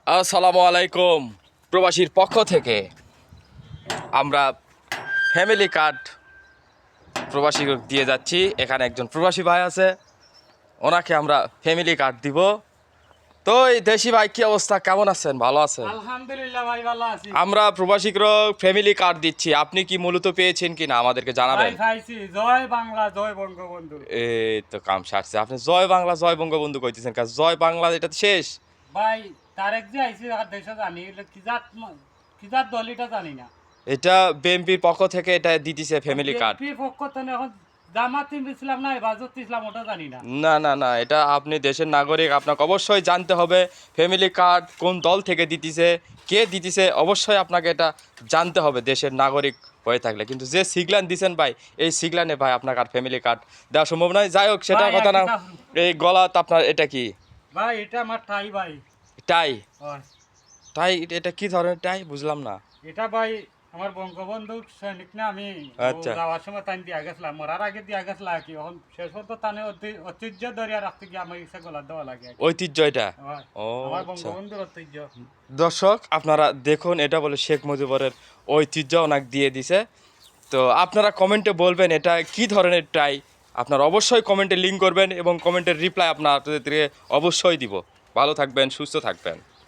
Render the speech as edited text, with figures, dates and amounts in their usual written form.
আসসালামু আলাইকুম। প্রবাসীর পক্ষ থেকে আমরা ফ্যামিলি কার্ড প্রবাসী দিয়ে যাচ্ছি। এখানে একজন প্রবাসী ভাই আছে, ওনাকে আমরা ফ্যামিলি কার্ড দিব। তো এই দেশি ভাই, কি অবস্থা, কেমন আছেন? ভালো আছেন? আলহামদুলিল্লাহ ভাই, ভালো আছি। আমরা প্রবাসীকে ফ্যামিলি কার্ড দিচ্ছি, আপনি কি মূলত পেয়েছেন কিনা আমাদেরকে জানাবেন। ভাই পাইছি। জয় বাংলা, জয় বঙ্গবন্ধু। এই তো কাম সারছে, আপনি জয় বাংলা জয় বঙ্গবন্ধু কইতেছেন, কাজ জয় বাংলা এটা তো শেষ। ভাই তারেক যে আইছে আর দেশে জানি কি জাত দল এটা জানি না। এটা বিএনপির পক্ষ থেকে এটা দিতেছে ফ্যামিলি কার্ড। বিএনপির পক্ষ থেকে এখন জামাত ইসলাম না হেফাজত ইসলাম ওটা জানি না। না না না, এটা আপনি দেশের নাগরিক, আপনাকে অবশ্যই জানতে হবে ফ্যামিলি কার্ড কোন দল থেকে দিতেছে, কে দিতেছে, অবশ্যই আপনাকে এটা জানতে হবে দেশের নাগরিক হয়ে থাকলে। কিন্তু যে সিগলান দিছেন ভাই, এই সিগলানে ভাই আপনাকে আর ফ্যামিলি কার্ড দেওয়া সম্ভব নয়। যাই হোক, সেটা ভাই, কথা না। একটা এই গলাত আপনার এটা কি ভাই, এটা আমার ঠাই ভাই। টাই? হয়। টাই এটা কি ধরনের টাই বুঝলাম না। এটা ভাই আমার বঙ্গবন্ধু সৈনিক না, আমি আচ্ছা। যাওয়ার সময় তাই দিয়া গেছিলাম, মরার আগে দিয়া গেছিলাম আর কি। এখন শেষ পর্যন্ত তানে ঐতিহ্য ধরিয়া রাখতে গিয়ে আমার ইচ্ছা গলা দেওয়া লাগে আর কি। ঐতিহ্য এটা? হয়। ও আমার আচ্ছা। বঙ্গবন্ধুর ঐতিহ্য। দর্শক আপনারা দেখুন, এটা বলে শেখ মুজিবুরের ঐতিহ্য ওনাকে দিয়ে দিছে। তো আপনারা কমেন্টে বলবেন এটা কি ধরনের টাই। আপনারা অবশ্যই কমেন্টে লিঙ্ক করবেন এবং কমেন্টের রিপ্লাই আপনাদেরকে অবশ্যই দিব। ভালো থাকবেন, সুস্থ থাকবেন।